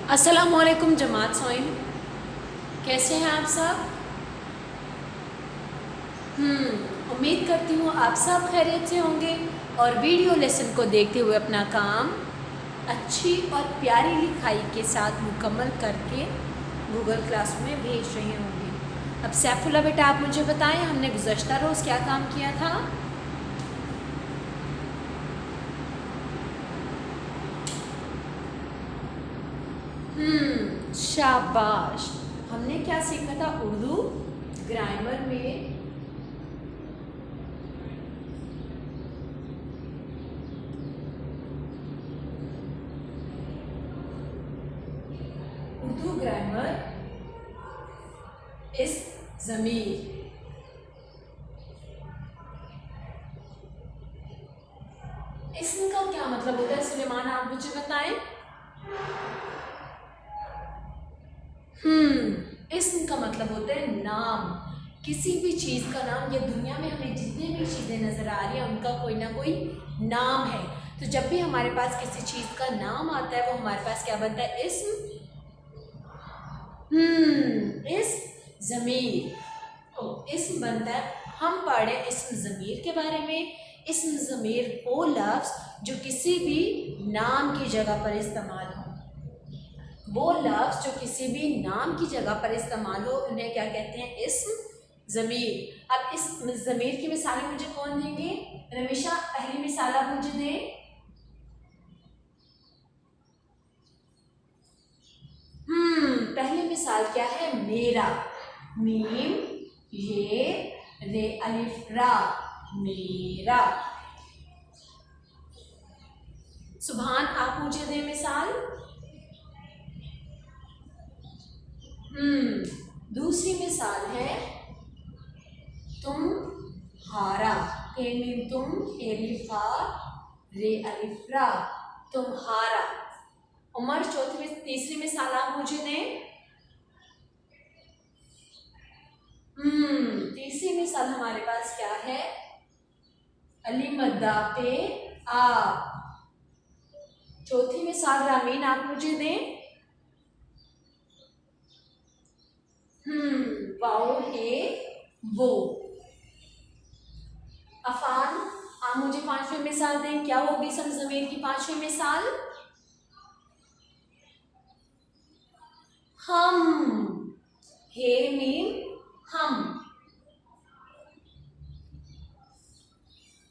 अस्सलामुअलैकुम जमात सोइन, कैसे हैं आप सब? उम्मीद करती हूँ आप सब खैरियत से होंगे और वीडियो लेसन को देखते हुए अपना काम अच्छी और प्यारी लिखाई के साथ मुकम्मल करके गूगल क्लास में भेज रहे होंगे। अब सैफुल्ला बेटा, आप मुझे बताएं, हमने गुज़श्ता रोज़ क्या काम किया था? शाबाश। हमने क्या सीखा था? उर्दू ग्रामर में उर्दू ग्रामर इस ज़मीर। इसम का क्या मतलब होता है सुलेमान, आप मुझे बताएं। इसम का मतलब होता है नाम। किसी भी चीज़ का नाम, या दुनिया में हमें जितनी भी चीज़ें नज़र आ रही हैं उनका कोई ना कोई नाम है। तो जब भी हमारे पास किसी चीज़ का नाम आता है वो हमारे पास क्या बनता है? इसम। इस ज़मीर इसम बनता है। हम पढ़े इसम ज़मीर के बारे में। इसम ज़मीर वो लफ्ज़ जो किसी भी नाम की जगह पर इस्तेमाल हो, वो लफ्ज़ जो किसी भी नाम की जगह पर इस्तेमाल हो उन्हें क्या कहते हैं? इस्म ज़मीर। अब इस ज़मीर की मिसालें मुझे कौन देंगे? रमीशा, पहली मिसाल आप मुझे दें। पहली मिसाल क्या है? मेरा। मीम ये रे अलिफ रा, मेरा। सुभान, आप मुझे दें मिसाल। दूसरी मिसाल है तुम्हारा। तुम, एलिफा रे अलिफ्रा, तुम्हारा। उमर, तीसरी मिसाल आप मुझे दें। तीसरी मिसाल हमारे पास क्या है? अली मद्दा पे आप। चौथी मिसाल रामीन, आप मुझे दें। वाओ है वो। अफान, आप मुझे पांचवी मिसाल दें। क्या होगी इसम ज़मीर की पांचवी मिसाल? हम। हे मीम हम।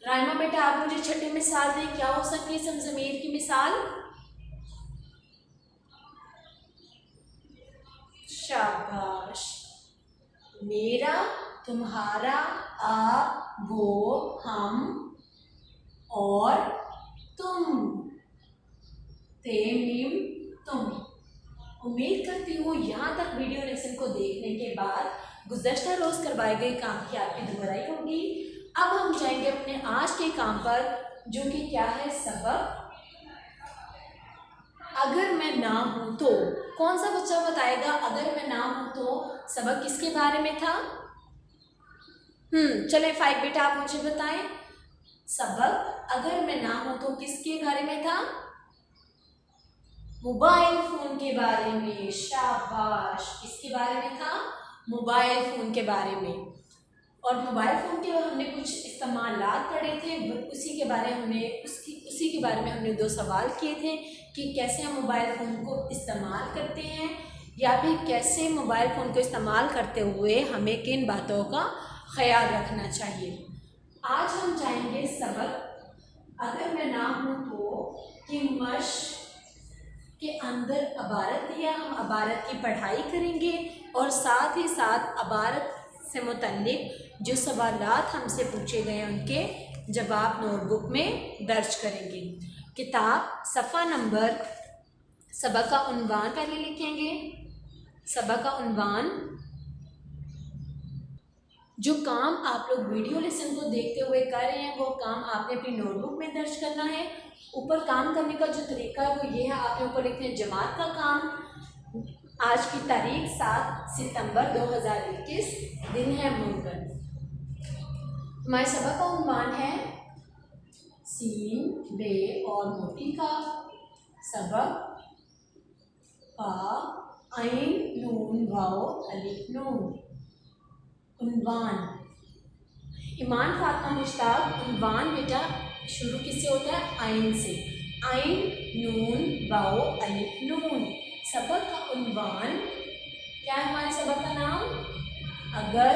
राइमा बेटा, आप मुझे छठी मिसाल दें। क्या हो सकती है इसम ज़मीर की मिसाल? शाबाश। मेरा, तुम्हारा, आप, वो, हम और तुम। मीम तुम। उम्मीद करती हूँ यहाँ तक वीडियो लेसन को देखने के बाद गुज़श्ता रोज़ करवाए गए काम की आपकी दोहराई होगी। अब हम जाएंगे अपने आज के काम पर, जो कि क्या है? सबक। अगर मैं ना हूँ तो। कौन सा बच्चा बताएगा अगर मैं ना हूँ तो सबक किसके बारे में था? चले फाइव बेटा, आप मुझे बताएं। सबक अगर मैं ना हूँ तो किसके बारे में था? मोबाइल फोन के बारे में। शाबाश। किसके बारे में था? मोबाइल फोन के बारे में। और मोबाइल फ़ोन के हमने कुछ इस्तेमालात पढ़े थे, उसी के बारे में हमने दो सवाल किए थे कि कैसे हम मोबाइल फ़ोन को इस्तेमाल करते हैं, या फिर कैसे मोबाइल फ़ोन को इस्तेमाल करते हुए हमें किन बातों का ख्याल रखना चाहिए। आज हम जाएंगे सबक अगर मैं ना हूँ तो कि मश्क के अंदर अबारत दिया। हम अबारत की पढ़ाई करेंगे और साथ ही साथ अबारत से मुतल्लिक जो सवालात हमसे पूछे गए हैं उनके जवाब नोटबुक में दर्ज करेंगे। किताब, सफ़ा नंबर, सबक का उन्वान पहले लिखेंगे। सबक का उन्वान। जो काम आप लोग वीडियो लेसन को देखते हुए कर रहे हैं वो काम आपने अपनी नोटबुक में दर्ज करना है। ऊपर काम करने का जो तरीका है वो ये है, आपने ऊपर लिखते हैं जमात का काम, आज की तारीख 7 सितंबर 2021, दिन है मंगल। हमारे सबक का उन्वान है सीन बे और मोटी का सबक बा ऐन नून वाओ अलिफ नून। उन्वान। ईमान फातिमा मुश्ताक, उन्वान बेटा शुरू किससे होता है? ऐन से। ऐन नून वाओ अलिफ नून। सबक का उन्वान क्या है? हमारे सबक का नाम अगर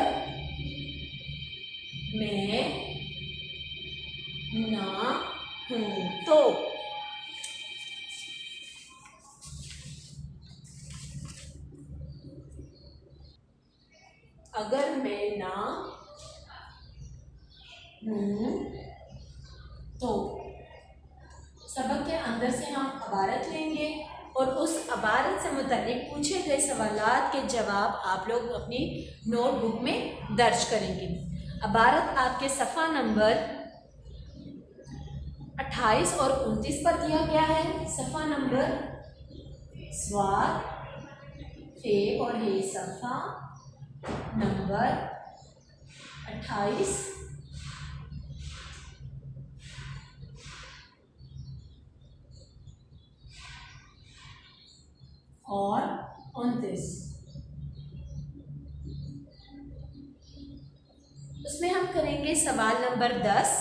मैं ना हूं तो। अगर मैं ना हूं तो। सबक के अंदर से हम अबारत लेंगे और उस अबारत से मुताल्लिक पूछे गए सवालात के जवाब आप लोग अपनी नोटबुक में दर्ज करेंगे। अबारत आपके सफ़ा नंबर 28 और 29 पर दिया गया है। सफ़ा नंबर स्वाद फे और हे, सफ़ा नंबर 28 और 29। उसमें हम करेंगे सवाल नंबर 10।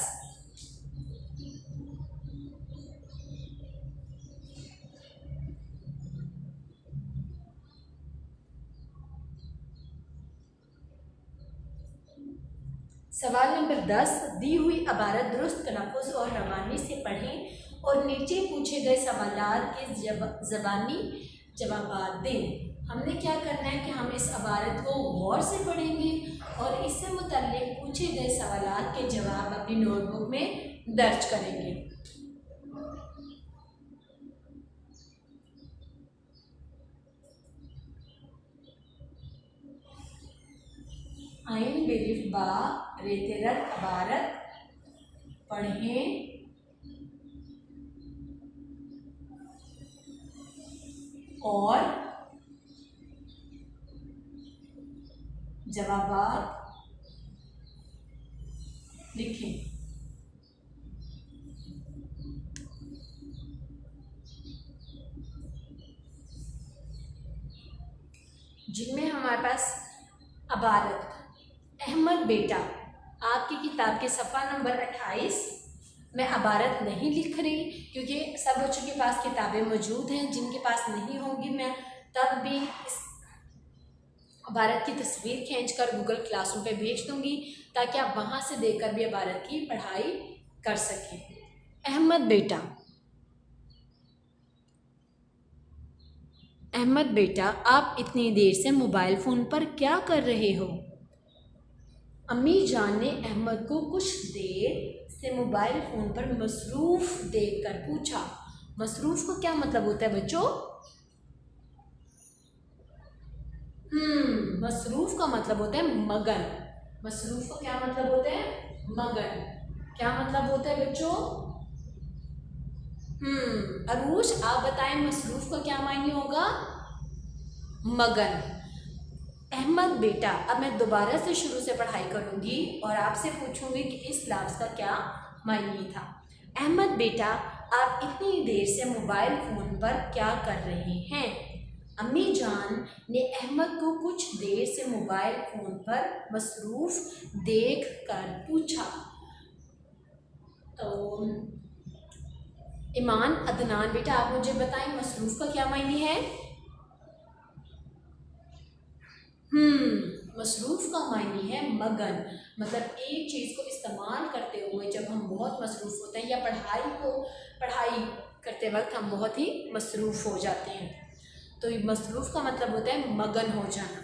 सवाल नंबर 10, दी हुई अबारत दुरुस्त तलफ़्फ़ुज़ और रवानी से पढ़ें और नीचे पूछे गए सवालात के ज़बानी जवाबात दें। हमने क्या करना है कि हम इस अबारत को गौर से पढ़ेंगे और इससे मुताल्लिक़ पूछे गए सवालात के जवाब अपनी नोटबुक में दर्ज करेंगे। आइन बेलिफ बा रेतेरत अबारत पढ़ें और जवाबात लिखें। जिनमें हमारे पास अबारत अहमद बेटा, आपकी किताब के सफ़ा नंबर 28 मैं अबारत नहीं लिख रही क्योंकि सब बच्चों के पास किताबें मौजूद हैं। जिनके पास नहीं होंगी मैं तब भी इस अबारत की तस्वीर खींचकर गूगल क्लासरूम पे भेज दूंगी ताकि आप वहाँ से देखकर भी अबारत की पढ़ाई कर सकें। अहमद बेटा, अहमद बेटा आप इतनी देर से मोबाइल फ़ोन पर क्या कर रहे हो? अम्मी जान ने अहमद को कुछ देर से मोबाइल फ़ोन पर मसरूफ़ देखकर पूछा। मसरूफ़ को क्या मतलब होता है बच्चों? मसरूफ़ का मतलब होता है मगन। मसरूफ़ का क्या मतलब होता है? मगन। क्या मतलब होता है बच्चों? अरूश आप बताएं मसरूफ़ का क्या मायने होगा? मगन। अहमद बेटा, अब मैं दोबारा से शुरू से पढ़ाई करूंगी और आपसे पूछूंगी कि इस लफ्ज़ का क्या मायने था। अहमद बेटा आप इतनी देर से मोबाइल फ़ोन पर क्या कर रहे हैं? अम्मी जान ने अहमद को कुछ देर से मोबाइल फ़ोन पर मसरूफ़ देख कर पूछा। तो ईमान अदनान बेटा आप मुझे बताएं मसरूफ़ का क्या मायने है? मसरूफ़ का मायने है मगन। मतलब एक चीज़ को इस्तेमाल करते हुए जब हम बहुत मसरूफ़ होते हैं या पढ़ाई करते वक्त हम बहुत ही मसरूफ़ हो जाते हैं तो मसरूफ़ का मतलब होता है मगन हो जाना।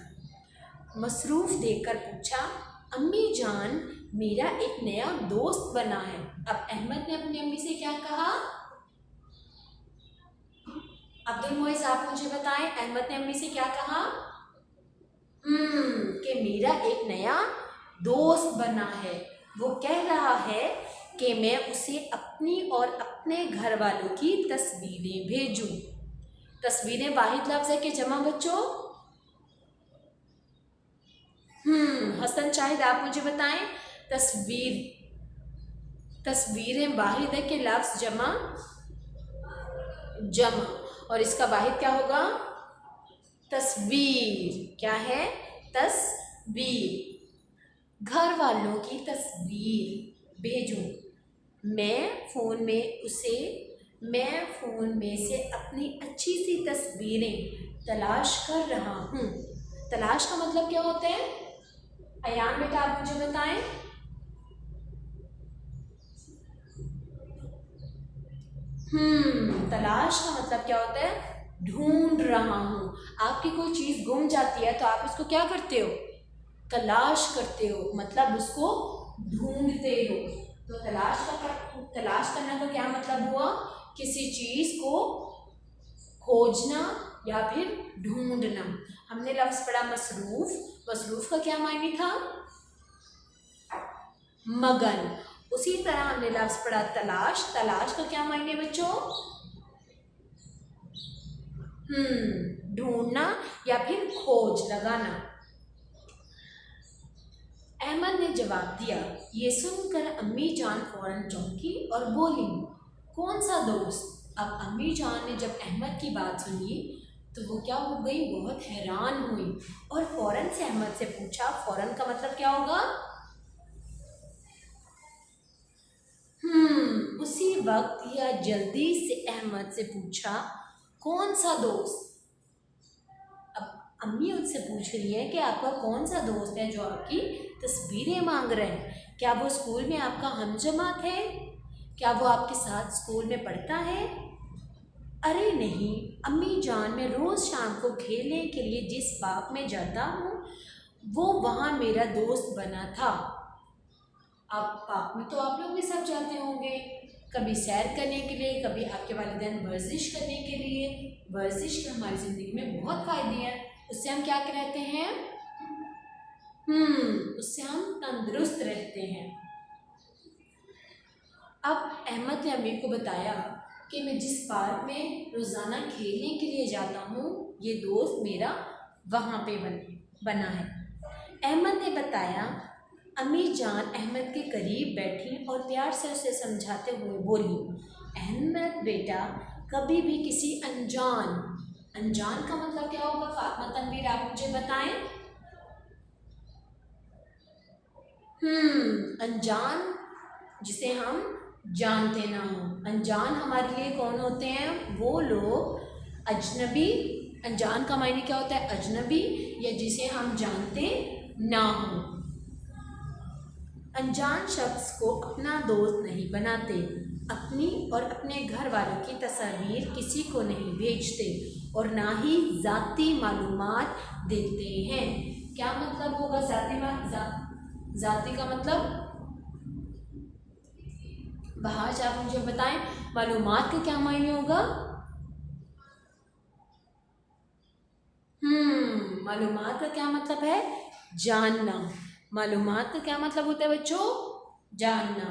मसरूफ़ देखकर पूछा, अम्मी जान मेरा एक नया दोस्त बना है। अब अहमद ने अपनी अम्मी से क्या कहा? अब्दुल मोइज़ आप मुझे बताएं अहमद ने अम्मी से क्या कहा? कि मेरा एक नया दोस्त बना है। वो कह रहा है कि मैं उसे अपनी और अपने घर वालों की तस्वीरें भेजूं। तस्वीरें वाहिद लफ्ज़ है कि जमा बच्चों? हसन शाहिद आप मुझे बताएं तस्वीरें वाहिद है कि लफ्ज़ जमा? जमा। और इसका वाहिद क्या होगा? तस्वीर। क्या है? तस्वीर। घर वालों की तस्वीर भेजूं। मैं फ़ोन में से अपनी अच्छी सी तस्वीरें तलाश कर रहा हूँ। तलाश का मतलब क्या होता है? अयान बेटा आप मुझे बताएं। तलाश का मतलब क्या होता है? ढूंढ रहा हूँ। आपकी कोई चीज़ गुम जाती है तो आप उसको क्या करते हो? तलाश करते हो, मतलब उसको ढूंढते हो। तो तलाश करना का क्या मतलब हुआ? किसी चीज़ को खोजना या फिर ढूंढना। हमने लफ्ज़ पढ़ा मसरूफ़। मसरूफ़ का क्या मायने था? मगन। उसी तरह हमने लफ्ज़ पढ़ा तलाश। तलाश का क्या मायने बच्चों? ढूंढना या फिर खोज लगाना। अहमद ने जवाब दिया। ये सुनकर अम्मी जान फौरन चौंकी और बोली, कौन सा दोस्त? अब अम्मी जान ने जब अहमद की बात सुनी तो वो क्या हो गई? बहुत हैरान हुई और फौरन से अहमद से पूछा। फौरन का मतलब क्या होगा? उसी वक्त या जल्दी से अहमद से पूछा, कौन सा दोस्त? अब अम्मी उनसे पूछ रही है कि आपका कौन सा दोस्त है जो आपकी तस्वीरें मांग रहे हैं? क्या वो स्कूल में आपका हमजमात है? क्या वो आपके साथ स्कूल में पढ़ता है? अरे नहीं अम्मी जान, मैं रोज़ शाम को खेलने के लिए जिस पार्क में जाता हूँ वो वहाँ मेरा दोस्त बना था। अब पार्क में तो आप लोग भी सब जाते होंगे, कभी सैर करने के लिए, कभी आपके वालिदैन वर्जिश करने के लिए। वर्जिश के हमारी ज़िंदगी में बहुत फ़ायदे हैं। उससे हम क्या रहते हैं? उससे हम तंदुरुस्त रहते हैं। अब अहमद ने अम्मी को बताया कि मैं जिस पार्क में रोज़ाना खेलने के लिए जाता हूँ ये दोस्त मेरा वहाँ पे बना है। अहमद ने बताया। अम्मी जान अहमद के करीब बैठी और प्यार से उसे समझाते हुए बोली, अहमद बेटा, कभी भी किसी अनजान का मतलब क्या होगा? फातिमा तनवीर आप मुझे बताएं। अनजान जिसे हम जानते ना हो। अनजान हमारे लिए कौन होते हैं? वो लोग अजनबी। अनजान का मायने क्या होता है? अजनबी या जिसे हम जानते ना हो। अनजान शख्स को अपना दोस्त नहीं बनाते, अपनी और अपने घर वालों की तस्वीर किसी को नहीं भेजते और ना ही ज़ाती मालूमात देते हैं। क्या मतलब होगा ज़ाती का मतलब? बाहर आप मुझे बताएं। मालूमात का क्या मायने होगा? मालूमात का क्या मतलब है? जानना। मालूमात का क्या मतलब होता है बच्चों? जानना।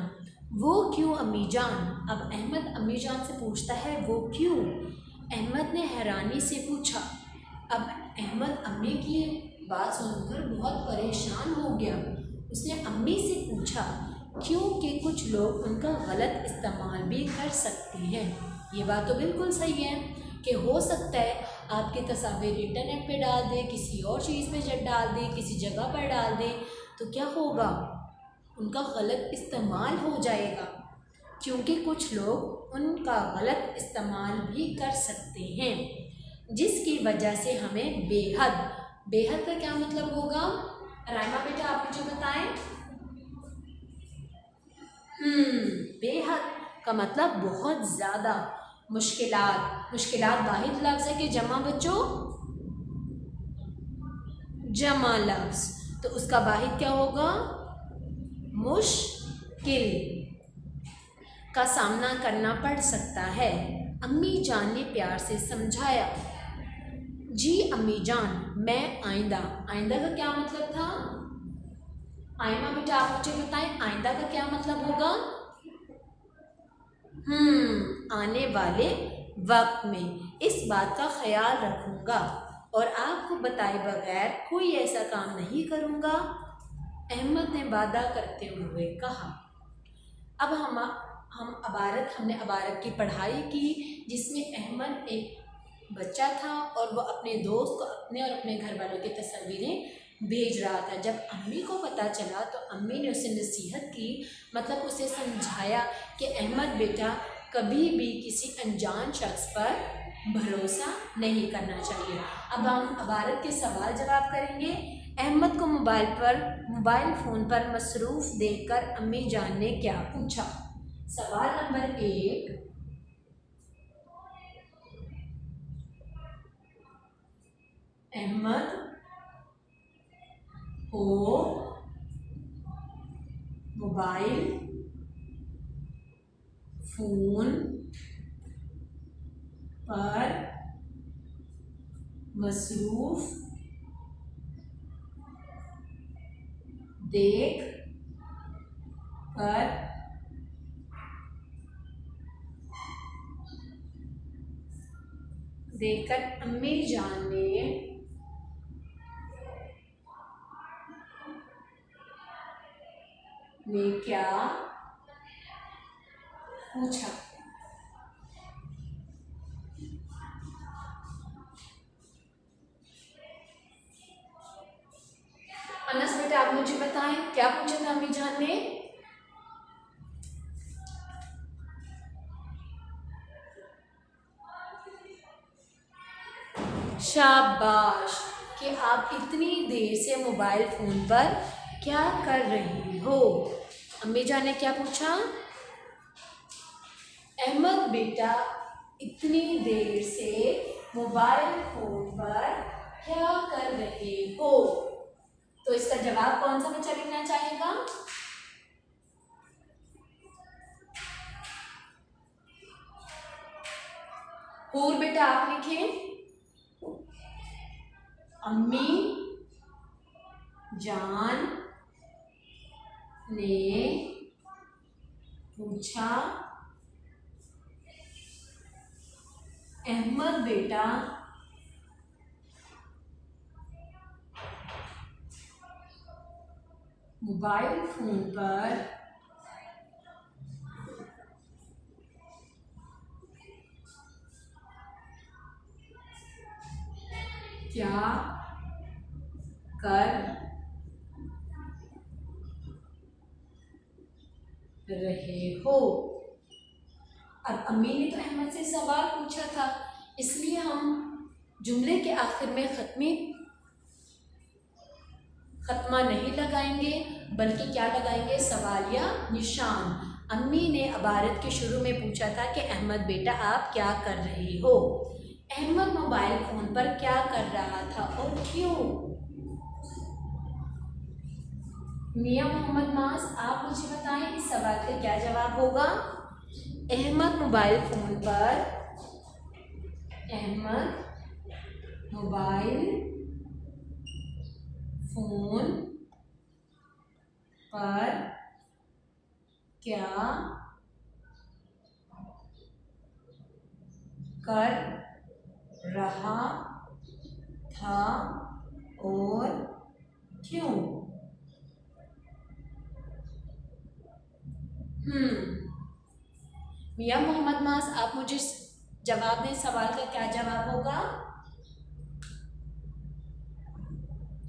वो क्यों अम्मी जान? अब अहमद अम्मी जान से पूछता है वो क्यों? अहमद ने हैरानी से पूछा। अब अहमद अम्मी की बात सुनकर बहुत परेशान हो गया। उसने अम्मी से पूछा क्योंकि कुछ लोग उनका गलत इस्तेमाल भी कर सकते हैं। ये बात तो बिल्कुल सही है कि हो सकता है आपकी तस्वीर इंटरनेट पे डाल दे, किसी और चीज़ पे जब डाल दे, किसी जगह पर डाल दे तो क्या होगा? उनका गलत इस्तेमाल हो जाएगा, क्योंकि कुछ लोग उनका गलत इस्तेमाल भी कर सकते हैं, जिसकी वजह से हमें बेहद का क्या मतलब होगा? राइमा बेटा आप मुझे बताएं। बेहद का मतलब बहुत ज़्यादा। मुश्किलात वाहिद लफ्ज़ है कि जमा बच्चों? जमा लफ्ज़। तो उसका वाहिद क्या होगा? मुश्किल का सामना करना पड़ सकता है। अम्मी जान ने प्यार से समझाया। जी अम्मी जान, मैं आइंदा का क्या मतलब था? आइमा बेटा आप मुझे बताएं आइंदा का क्या मतलब होगा? आने वाले वक्त में इस बात का ख्याल रखूँगा और आपको बताए बगैर कोई ऐसा काम नहीं करूँगा, अहमद ने वादा करते हुए कहा। अब हमने अबारत की पढ़ाई की जिसमें अहमद एक बच्चा था और वो अपने दोस्त को अपने और अपने घर वालों की तस्वीरें भेज रहा था। जब अम्मी को पता चला तो अम्मी ने उसे नसीहत की, मतलब उसे समझाया कि अहमद बेटा, कभी भी किसी अनजान शख्स पर भरोसा नहीं करना चाहिए। अब हम इबारत के सवाल जवाब करेंगे। अहमद को मोबाइल फ़ोन पर मसरूफ़ देखकर अम्मी जान ने क्या पूछा? सवाल नंबर 1, अहमद को मोबाइल फ़ोन पर मसरूफ़ देखकर अम्मी जान ने क्या पूछा? अनस बेटा, आप मुझे बताएं क्या पूछा था अम्मी जान ने? शाबाश, कि आप इतनी देर से मोबाइल फ़ोन पर क्या कर रही हो? अम्मी जान ने क्या पूछा? अहमद बेटा, इतनी देर से मोबाइल फ़ोन पर क्या कर रहे हो? तो इसका जवाब कौन सा बच्चा लिखना चाहेगा? हूर बेटा, आप लिखें। अम्मी जान ने पूछा, अहमद बेटा, मोबाइल फ़ोन पर क्या कर रहे हो? अब अम्मी ने तो अहमद से सवाल पूछा था, इसलिए हम जुमले के आखिर में खत्मा नहीं लगाएंगे, बल्कि क्या लगाएंगे? सवालिया निशान। अम्मी ने इबारत के शुरू में पूछा था कि अहमद बेटा, आप क्या कर रहे हो? अहमद मोबाइल फ़ोन पर क्या कर रहा था और क्यों? मियां मोहम्मद मास, आप मुझे बताएं इस सवाल का क्या जवाब होगा? अहमद मोबाइल फ़ोन पर क्या कर रहा था और क्यों? मियां मोहम्मद मास, आप मुझे जवाब दें, सवाल का क्या जवाब होगा?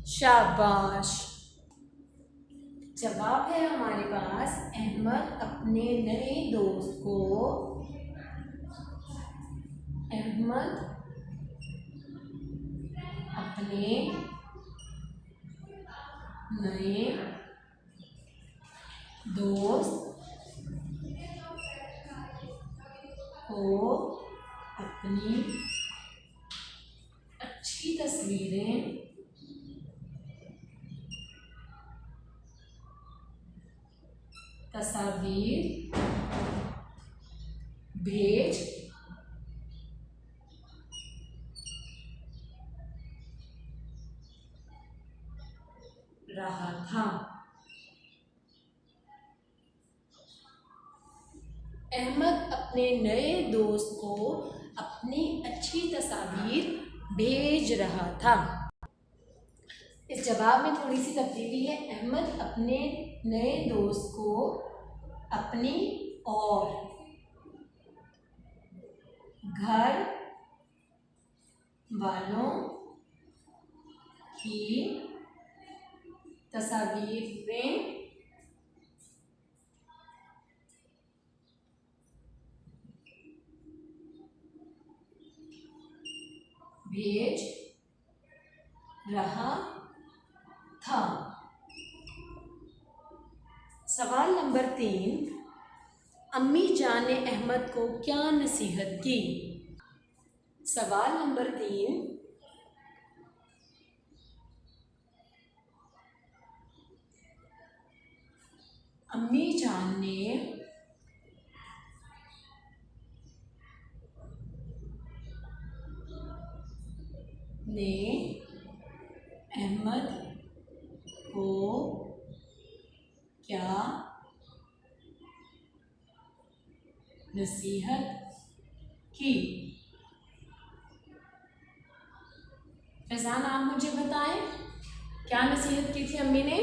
शाबाश, जवाब है हमारे पास, अहमद अपने नए दोस्त को अपनी अच्छी तस्वीर भेज रहा था। अहमद अपने नए दोस्त को अपनी अच्छी तस्वीर भेज रहा था। इस जवाब में थोड़ी सी तब्दीली है। अहमद अपने नए दोस्त को अपनी और घर वालों की तस्वीरें भेज रहा था। सवाल नंबर 3, अम्मी जान ने अहमद को क्या नसीहत की? सवाल नंबर 3, अम्मी जान ने अहमद को क्या नसीहत की? फैजान, आप मुझे बताएं, क्या नसीहत की थी अम्मी ने?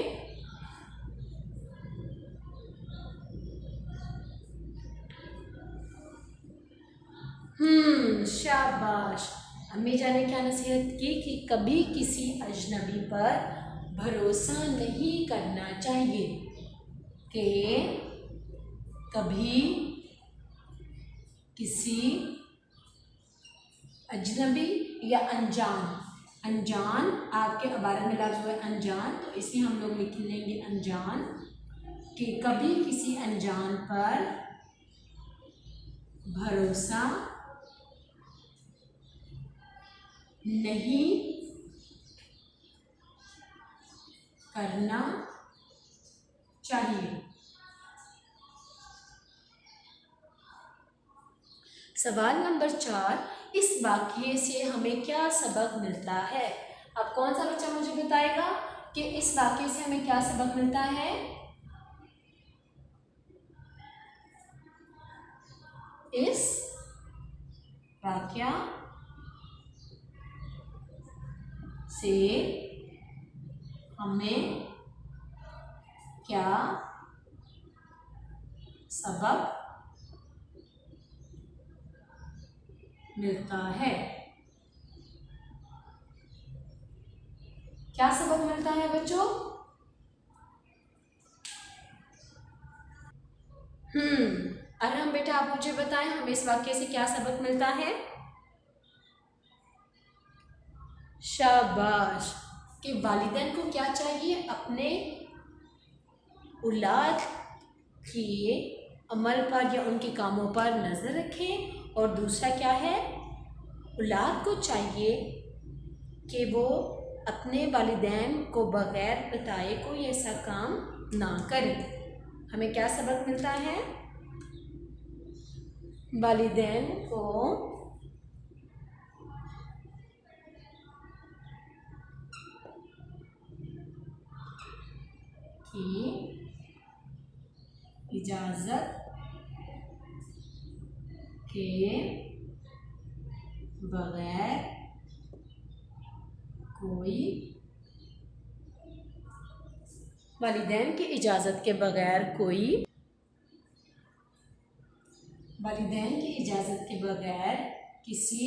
शाबाश। अम्मी जान ने क्या नसीहत की कि कभी किसी अजनबी पर भरोसा नहीं करना चाहिए, कि कभी किसी अजनबी या अनजान आपके इबारत में लफ्ज़ हुआ अनजान, तो इसलिए हम लोग लिख लेंगे अनजान, कि कभी किसी अनजान पर भरोसा नहीं करना चाहिए। सवाल नंबर 4, इस वाक़ये से हमें क्या सबक मिलता है? अब कौन सा बच्चा मुझे बताएगा कि इस वाक़ये से हमें क्या सबक मिलता है? इस वाक़या से हमें क्या सबक मिलता है? क्या सबक मिलता है बच्चों? अरहम बेटा, आप मुझे बताएं, हमें इस वाक्य से क्या सबक मिलता है? शाबाश। कि वालिदैन को क्या चाहिए? अपने औलाद के अमल पर या उनके कामों पर नज़र रखें, और दूसरा क्या है? औलाद को चाहिए कि वो अपने वालिदैन को बग़ैर बताए कोई ऐसा काम ना करे। हमें क्या सबक मिलता है? वालिदैन को की इजाज़त के बग़ैर कोई वालिदैन की इजाज़त के बग़ैर कोई वालिदैन की इजाज़त के बग़ैर किसी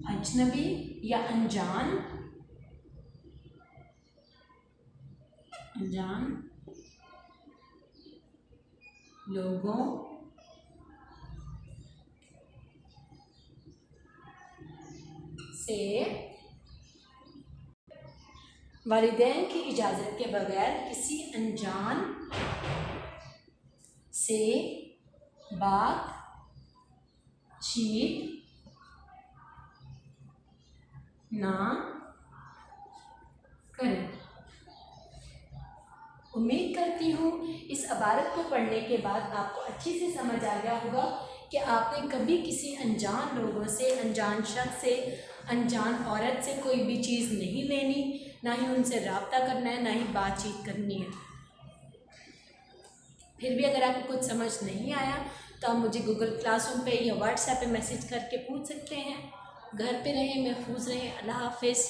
अजनबी या अनजान लोगों से वालिदैन की इजाज़त के बग़ैर किसी अनजान से बातचीत ना करें। उम्मीद करती हूँ इस इबारत को पढ़ने के बाद आपको अच्छे से समझ आ गया होगा कि आपने कभी किसी अनजान लोगों से, अनजान शख्स से, अनजान औरत से कोई भी चीज़ नहीं लेनी, ना ही उनसे रब्ता करना है, ना ही बातचीत करनी है। फिर भी अगर आपको कुछ समझ नहीं आया तो आप मुझे गूगल क्लासरूम पे या व्हाट्सएप पे मैसेज करके पूछ सकते हैं। घर पे रहें, महफूज रहें। अल्लाह हाफ़िज़।